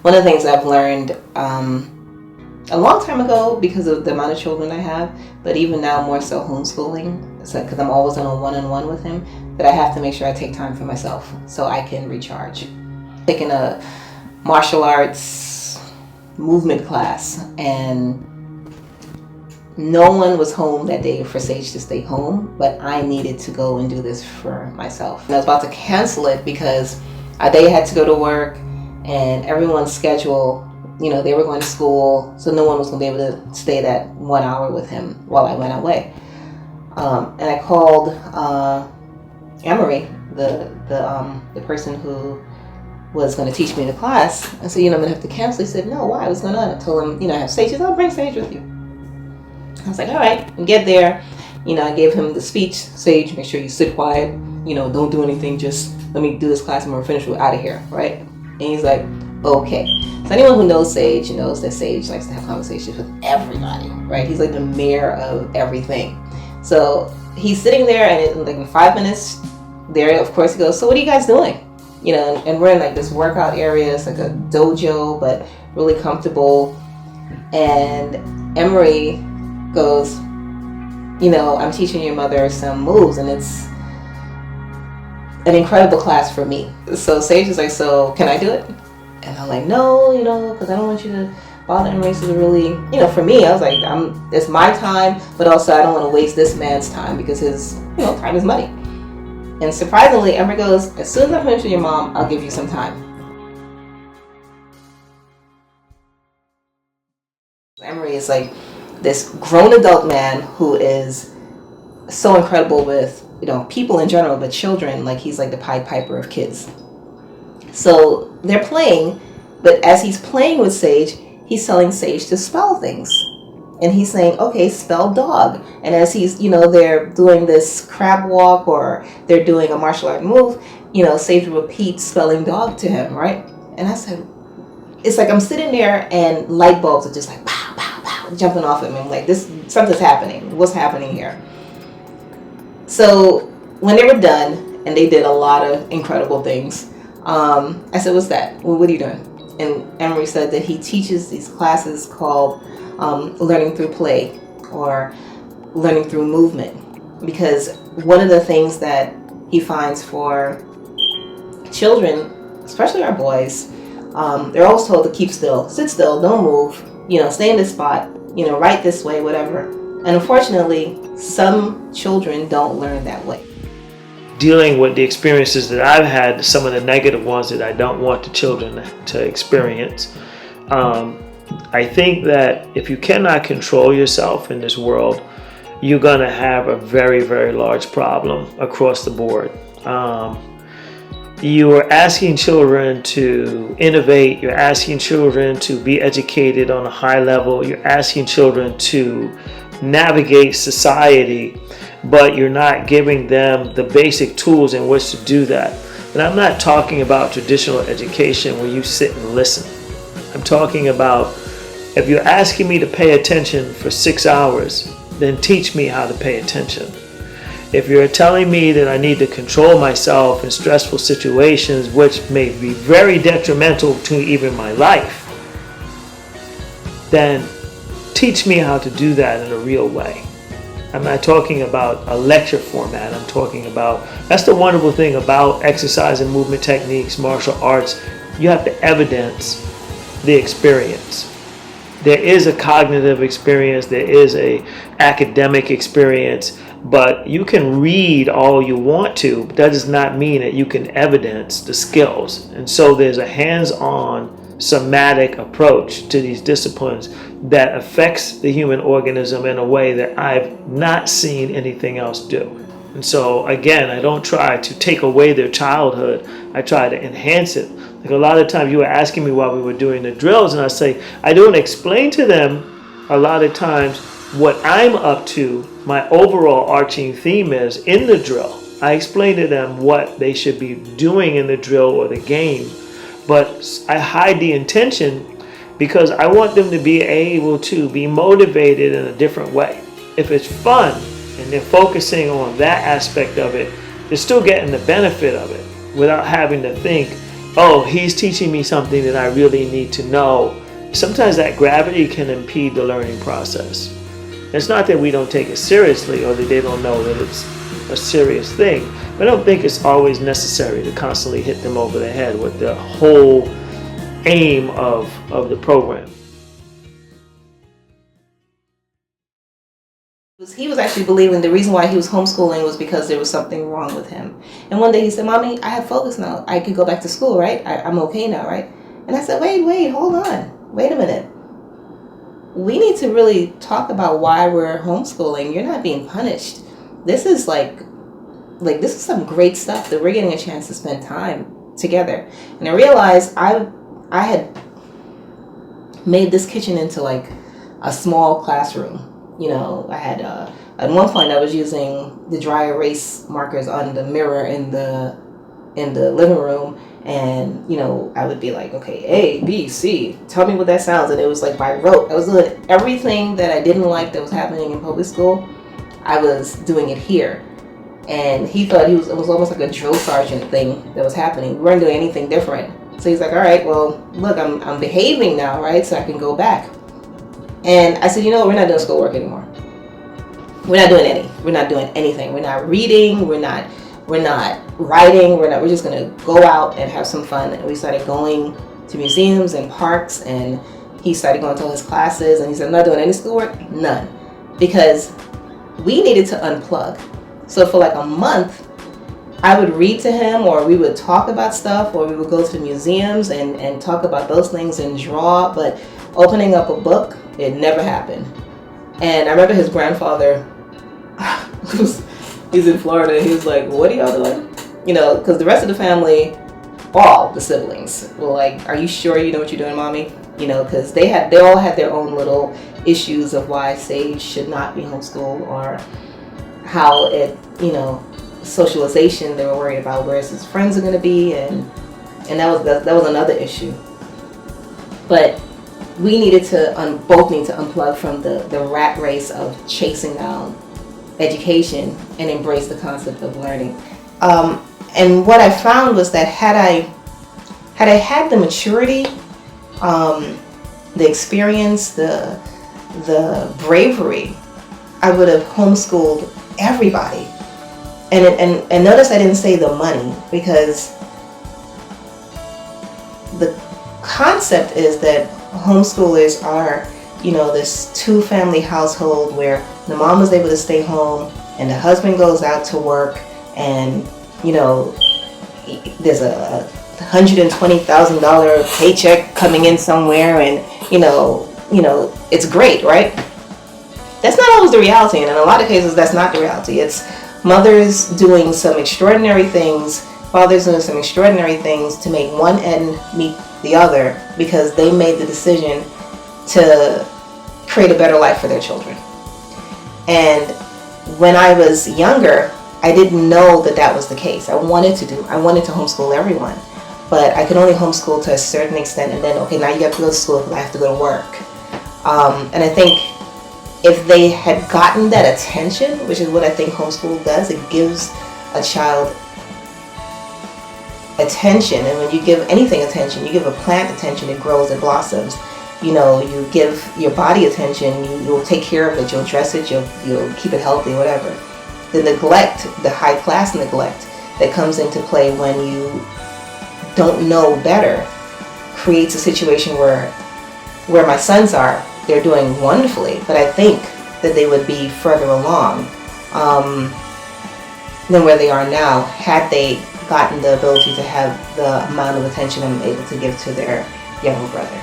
one of the things I've learned a long time ago because of the amount of children I have, but even now more so homeschooling, because I'm always on a one-on-one with him, that I have to make sure I take time for myself so I can recharge. Taking a martial arts movement class, and no one was home that day for Sage to stay home, but I needed to go and do this for myself. And I was about to cancel it because they had to go to work, and everyone's schedule, they were going to school, so no one was going to be able to stay that 1 hour with him while I went away. And I called Emery, the person who was going to teach me the class. I said, I'm going to have to cancel. He said, no, why? What's going on? I told him, I have Sage. He said, I'll bring Sage with you. I was like, all right, and get there. I gave him the speech. Sage, make sure you sit quiet. Don't do anything. Just let me do this class and we're finished. We're out of here, right? And he's like, okay. So anyone who knows Sage knows that Sage likes to have conversations with everybody, right? He's like the mayor of everything. So he's sitting there, and in 5 minutes, there, of course, he goes, so what are you guys doing? And we're in like this workout area. It's like a dojo, but really comfortable. And Emery goes, I'm teaching your mother some moves, and it's an incredible class for me. So Sage is like, so can I do it? And I'm like, no, because I don't want you to bother Emery. So really, for me, I was like, it's my time, but also I don't want to waste this man's time because his, time is money. And surprisingly, Emery goes, as soon as I finish with your mom, I'll give you some time. Emery is like this grown adult man who is so incredible with, people in general, but children, like he's like the Pied Piper of kids. So they're playing, but as he's playing with Sage, he's telling Sage to spell things. And he's saying, okay, spell dog. And as he's, they're doing this crab walk or they're doing a martial art move, Sage repeats spelling dog to him, right? And I said, it's like I'm sitting there and light bulbs are just like, pow, pow, pow, jumping off at me. I'm like, something's happening. What's happening here? So when they were done, and they did a lot of incredible things, I said, what's that? Well, what are you doing? And Emery said that he teaches these classes called learning through play or learning through movement, because one of the things that he finds for children, especially our boys, they're always told to keep still, sit still, don't move, stay in this spot, right this way, whatever. And unfortunately, some children don't learn that way. Dealing with the experiences that I've had, some of the negative ones that I don't want the children to experience. I think that if you cannot control yourself in this world, you're going to have a very, very large problem across the board. You are asking children to innovate. You're asking children to be educated on a high level. You're asking children to navigate society, but you're not giving them the basic tools in which to do that. And I'm not talking about traditional education where you sit and listen. I'm talking about, if you're asking me to pay attention for 6 hours, then teach me how to pay attention. If you're telling me that I need to control myself in stressful situations, which may be very detrimental to even my life, then teach me how to do that in a real way. I'm not talking about a lecture format. I'm talking about, that's the wonderful thing about exercise and movement techniques, martial arts. You have to evidence the experience. There is a cognitive experience, there is a academic experience, but you can read all you want to, but that does not mean that you can evidence the skills. And so there's a hands-on somatic approach to these disciplines that affects the human organism in a way that I've not seen anything else do. And so again, I don't try to take away their childhood, I try to enhance it. Like a lot of times you were asking me while we were doing the drills, and I say, I don't explain to them a lot of times what I'm up to, my overall arching theme is in the drill. I explain to them what they should be doing in the drill or the game, but I hide the intention because I want them to be able to be motivated in a different way. If it's fun and they're focusing on that aspect of it, they're still getting the benefit of it without having to think oh, he's teaching me something that I really need to know, sometimes that gravity can impede the learning process. It's not that we don't take it seriously or that they don't know that it's a serious thing, but I don't think it's always necessary to constantly hit them over the head with the whole aim of the program. He was actually believing the reason why he was homeschooling was because there was something wrong with him. And one day he said, Mommy, I have focus now. I can go back to school, right? I'm okay now, right? And I said, wait, hold on. Wait a minute. We need to really talk about why we're homeschooling. You're not being punished. This is like this is some great stuff that we're getting a chance to spend time together. And I realized I had made this kitchen into like a small classroom. You know, I had at one point I was using the dry erase markers on the mirror in the living room, and you know, I would be like, okay, A, B, C, tell me what that sounds, and it was like by rote. I was doing everything that I didn't like that was happening in public school. I was doing it here, and he thought it was almost like a drill sergeant thing that was happening. We weren't doing anything different. So he's like, all right, well, look, I'm behaving now, right? So I can go back. And I said, you know what, we're not doing schoolwork anymore. We're not doing anything. We're not reading, we're not writing, we're just gonna go out and have some fun. And we started going to museums and parks, and he started going to all his classes, and he said, I'm not doing any schoolwork, none. Because we needed to unplug. So for like a month, I would read to him, or we would talk about stuff, or we would go to the museums and talk about those things and draw, but opening up a book, it never happened. And I remember his grandfather, he's in Florida, he was like, what are y'all doing? You know, because the rest of the family, all the siblings were like, are you sure you know what you're doing, Mommy? You know, because they all had their own little issues of why Sage should not be homeschooled, or how it, you know, socialization, they were worried about where his friends are going to be, and that was another issue. But we needed to both need to unplug from the rat race of chasing down education and embrace the concept of learning. And what I found was that had I had the maturity, the experience, the bravery, I would have homeschooled everybody. And notice I didn't say the money, because the concept is that homeschoolers are, you know, this two-family household where the mom was able to stay home and the husband goes out to work, and you know, there's a $120,000 paycheck coming in somewhere, and you know it's great, right? That's not always the reality, and in a lot of cases that's not the reality. It's mothers doing some extraordinary things, fathers doing some extraordinary things to make one end meet the other, because they made the decision to create a better life for their children. And when I was younger, I didn't know that was the case. I wanted to homeschool everyone, but I could only homeschool to a certain extent, and then, okay, now you have to go to school because I have to go to work. And I think if they had gotten that attention, which is what I think homeschool does, it gives a child attention. And when you give anything attention, you give a plant attention, it grows, it blossoms. You know, you give your body attention, you'll take care of it, you'll dress it, you'll keep it healthy, whatever. The neglect, the high class neglect that comes into play when you don't know better, creates a situation where my sons are, they're doing wonderfully, but I think that they would be further along than where they are now, had they gotten the ability to have the amount of attention I'm able to give to their younger brother.